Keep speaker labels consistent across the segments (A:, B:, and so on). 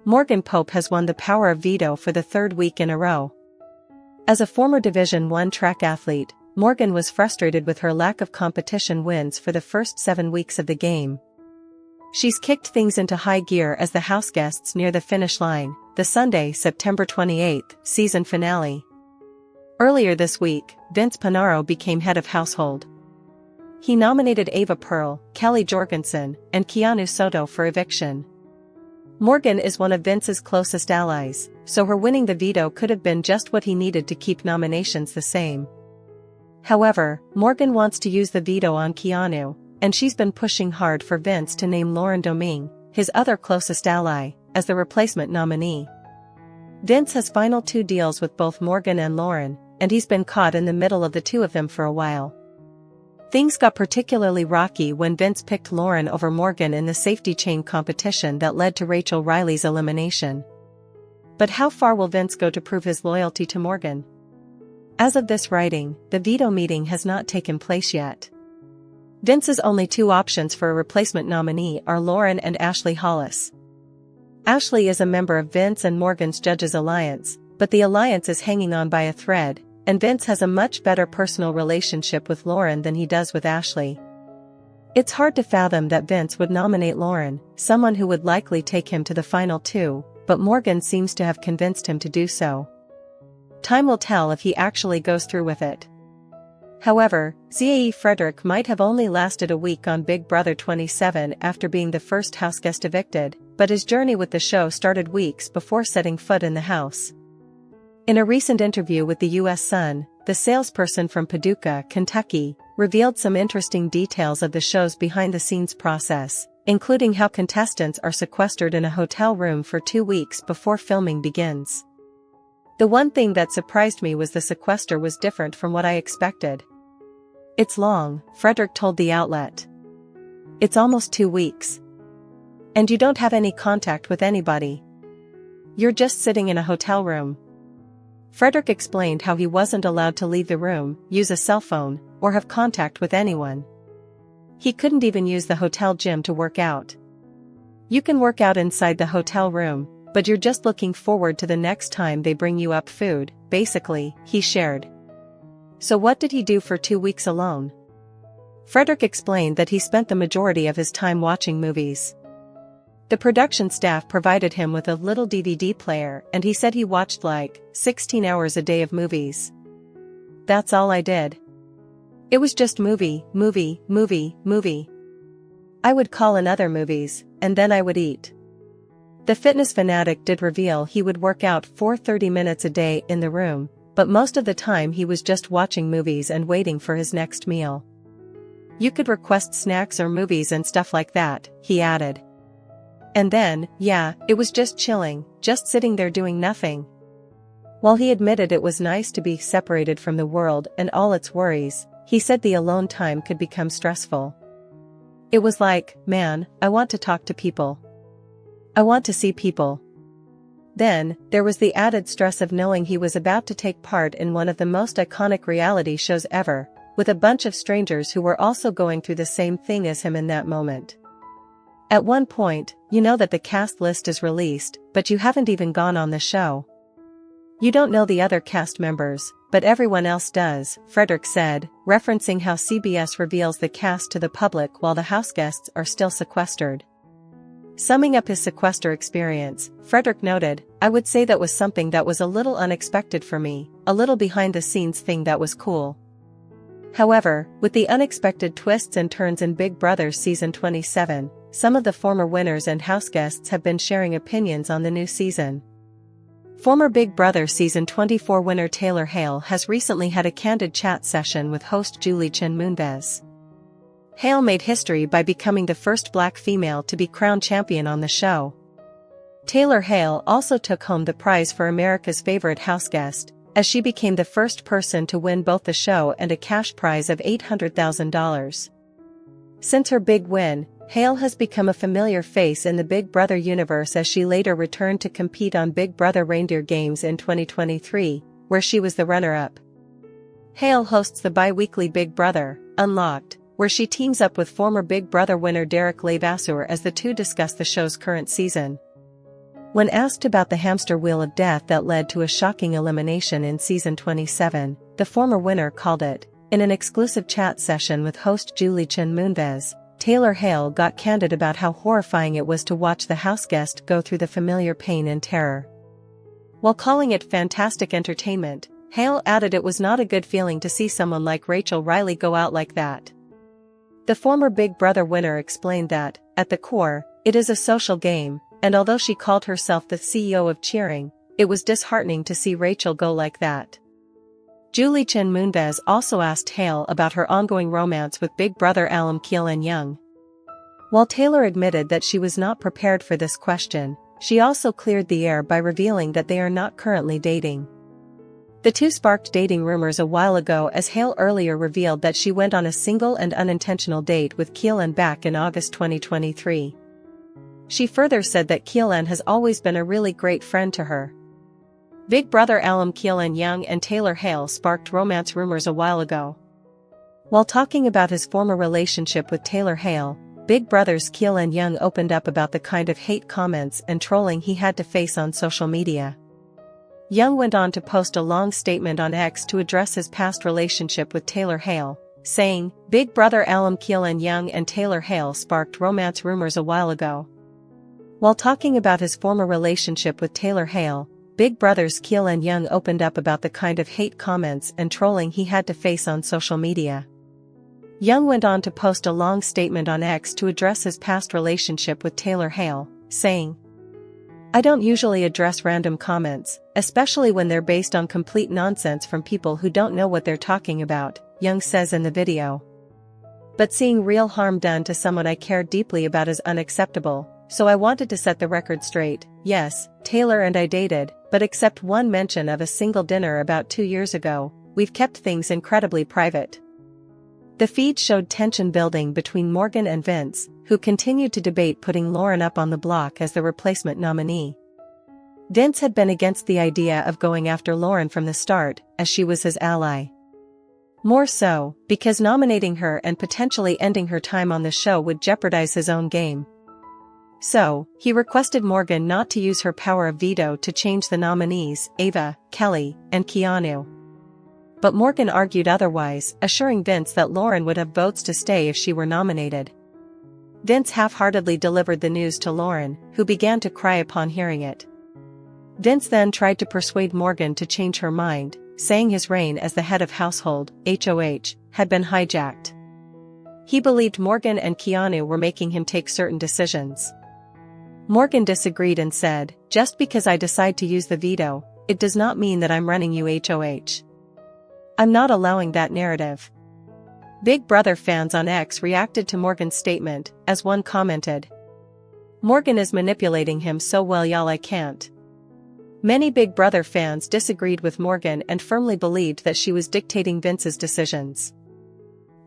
A: Morgan Pope has won the Power of Veto for the third week in a row. As a former Division I track athlete, Morgan was frustrated with her lack of competition wins for the first 7 weeks of the game. She's kicked things into high gear as the houseguests near the finish line, the Sunday, September 28, season finale. Earlier this week, Vince Panaro became head of household. He nominated Ava Pearl, Kelly Jorgensen, and Keanu Soto for eviction. Morgan is one of Vince's closest allies, so her winning the veto could have been just what he needed to keep nominations the same. However, Morgan wants to use the veto on Keanu, and she's been pushing hard for Vince to name Lauren Domingue, his other closest ally, as the replacement nominee. Vince has final 2 deals with both Morgan and Lauren, and he's been caught in the middle of the two of them for a while. Things got particularly rocky when Vince picked Lauren over Morgan in the safety chain competition that led to Rachel Riley's elimination. But how far will Vince go to prove his loyalty to Morgan? As of this writing, the veto meeting has not taken place yet. Vince's only 2 options for a replacement nominee are Lauren and Ashley Hollis. Ashley is a member of Vince and Morgan's Judges Alliance, but the alliance is hanging on by a thread, and Vince has a much better personal relationship with Lauren than he does with Ashley. It's hard to fathom that Vince would nominate Lauren, someone who would likely take him to the final 2, but Morgan seems to have convinced him to do so. Time will tell if he actually goes through with it. However, Zae Frederich might have only lasted a week on Big Brother 27 after being the first houseguest evicted, but his journey with the show started weeks before setting foot in the house. In a recent interview with the U.S. Sun, the salesperson from Paducah, Kentucky, revealed some interesting details of the show's behind-the-scenes process, including how contestants are sequestered in a hotel room for 2 weeks before filming begins. The one thing that surprised me was the sequester was different from what I expected. It's long, Frederich told the outlet. It's almost 2 weeks. And you don't have any contact with anybody. You're just sitting in a hotel room. Frederich explained how he wasn't allowed to leave the room, use a cell phone, or have contact with anyone. He couldn't even use the hotel gym to work out. You can work out inside the hotel room, but you're just looking forward to the next time they bring you up food, basically, he shared. So what did he do for 2 weeks alone? Frederich explained that he spent the majority of his time watching movies. The production staff provided him with a little DVD player, and he said he watched like 16 hours a day of movies. That's all I did. It was just movie. I would call in other movies, and then I would eat. The fitness fanatic did reveal he would work out for 30 minutes a day in the room, but most of the time he was just watching movies and waiting for his next meal. You could request snacks or movies and stuff like that, he added. And then, yeah, it was just chilling, just sitting there doing nothing. While he admitted it was nice to be separated from the world and all its worries, he said the alone time could become stressful. It was like, man, I want to talk to people. I want to see people. Then, there was the added stress of knowing he was about to take part in one of the most iconic reality shows ever, with a bunch of strangers who were also going through the same thing as him in that moment. At one point, you know that the cast list is released, but you haven't even gone on the show. You don't know the other cast members, but everyone else does, Frederich said, referencing how CBS reveals the cast to the public while the houseguests are still sequestered. Summing up his sequester experience, Frederich noted, I would say that was something that was a little unexpected for me, a little behind-the-scenes thing that was cool. However, with the unexpected twists and turns in Big Brother Season 27, some of the former winners and houseguests have been sharing opinions on the new season. Former Big Brother Season 24 winner Taylor Hale has recently had a candid chat session with host Julie Chen Moonves. Hale made history by becoming the first black female to be crowned champion on the show. Taylor Hale also took home the prize for America's Favorite Houseguest, as she became the first person to win both the show and a cash prize of $800,000. Since her big win, Hale has become a familiar face in the Big Brother universe as she later returned to compete on Big Brother Reindeer Games in 2023, where she was the runner-up. Hale hosts the bi-weekly Big Brother, Unlocked, where she teams up with former Big Brother winner Derek Levasseur as the two discuss the show's current season. When asked about the hamster wheel of death that led to a shocking elimination in season 27, the former winner called it. In an exclusive chat session with host Julie Chen Moonves, Taylor Hale got candid about how horrifying it was to watch the houseguest go through the familiar pain and terror. While calling it fantastic entertainment, Hale added it was not a good feeling to see someone like Rachel Riley go out like that. The former Big Brother winner explained that, at the core, it is a social game, and although she called herself the CEO of cheering, it was disheartening to see Rachel go like that. Julie Chen Moonves also asked Hale about her ongoing romance with Big Brother alum Kyland Young. While Taylor admitted that she was not prepared for this question, she also cleared the air by revealing that they are not currently dating. The two sparked dating rumors a while ago, as Hale earlier revealed that she went on a single and unintentional date with Kyland back in August 2023. She further said that Kyland has always been a really great friend to her. Big Brother alum Kyland Young and Taylor Hale sparked romance rumors a while ago. While talking about his former relationship with Taylor Hale, Big Brother's Kyland Young opened up about the kind of hate comments and trolling he had to face on social media. Young went on to post a long statement on X to address his past relationship with Taylor Hale, saying, "Big Brother alum Kyland Young and Taylor Hale sparked romance rumors a while ago." While talking about his former relationship with Taylor Hale, Big Brother's Kyland Young opened up about the kind of hate comments and trolling he had to face on social media. Young went on to post a long statement on X to address his past relationship with Taylor Hale, saying, "I don't usually address random comments, especially when they're based on complete nonsense from people who don't know what they're talking about," Young says in the video. "But seeing real harm done to someone I care deeply about is unacceptable, so I wanted to set the record straight. Yes, Taylor and I dated, but except one mention of a single dinner about 2 years ago, we've kept things incredibly private." The feed showed tension building between Morgan and Vince, who continued to debate putting Lauren up on the block as the replacement nominee. Vince had been against the idea of going after Lauren from the start, as she was his ally. More so, because nominating her and potentially ending her time on the show would jeopardize his own game. So, he requested Morgan not to use her power of veto to change the nominees, Ava, Kelly, and Keanu. But Morgan argued otherwise, assuring Vince that Lauren would have votes to stay if she were nominated. Vince half-heartedly delivered the news to Lauren, who began to cry upon hearing it. Vince then tried to persuade Morgan to change her mind, saying his reign as the head of household, HOH, had been hijacked. He believed Morgan and Keanu were making him take certain decisions. Morgan disagreed and said, "Just because I decide to use the veto, it does not mean that I'm running you HOH. I'm not allowing that narrative." Big Brother fans on X reacted to Morgan's statement, as one commented, "Morgan is manipulating him so well, y'all, I can't." Many Big Brother fans disagreed with Morgan and firmly believed that she was dictating Vince's decisions.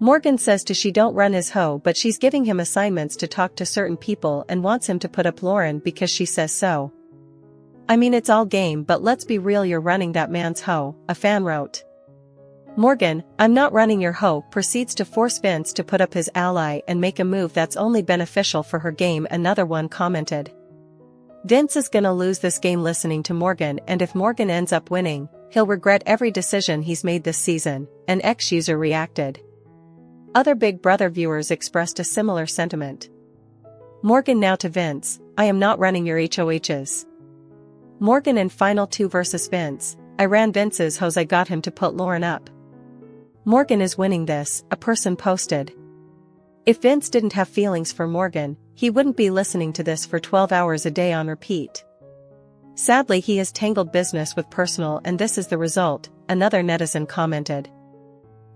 A: Morgan says she don't run his hoe, but she's giving him assignments to talk to certain people and wants him to put up Lauren because she says so. "I mean, it's all game, but let's be real, you're running that man's hoe," a fan wrote. Morgan, "I'm not running your hoe," proceeds to force Vince to put up his ally and make a move that's only beneficial for her game, another one commented. "Vince is gonna lose this game listening to Morgan, and if Morgan ends up winning, he'll regret every decision he's made this season," an X-user reacted. Other Big Brother viewers expressed a similar sentiment. Morgan now to Vince, "I am not running your HOHs." Morgan in Final 2 versus Vince, "I ran Vince's hose, I got him to put Lauren up." Morgan is winning this, a person posted. If Vince didn't have feelings for Morgan, he wouldn't be listening to this for 12 hours a day on repeat. Sadly, he has tangled business with personal, and this is the result, another netizen commented.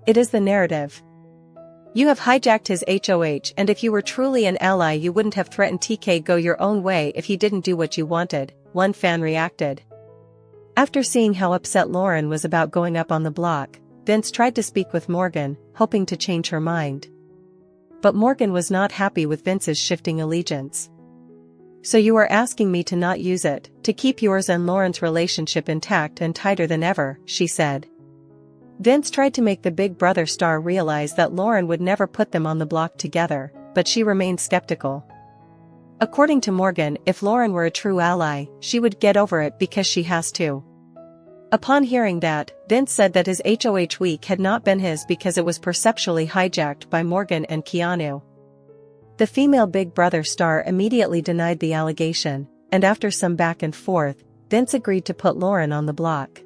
A: It is the narrative. You have hijacked his HOH, and if you were truly an ally you wouldn't have threatened TK go your own way if he didn't do what you wanted, one fan reacted. After seeing how upset Lauren was about going up on the block, Vince tried to speak with Morgan, hoping to change her mind. But Morgan was not happy with Vince's shifting allegiance. "So you are asking me to not use it, to keep yours and Lauren's relationship intact and tighter than ever," she said. Vince tried to make the Big Brother star realize that Lauren would never put them on the block together, but she remained skeptical. According to Morgan, if Lauren were a true ally, she would get over it because she has to. Upon hearing that, Vince said that his HOH week had not been his because it was perceptually hijacked by Morgan and Keanu. The female Big Brother star immediately denied the allegation, and after some back and forth, Vince agreed to put Lauren on the block.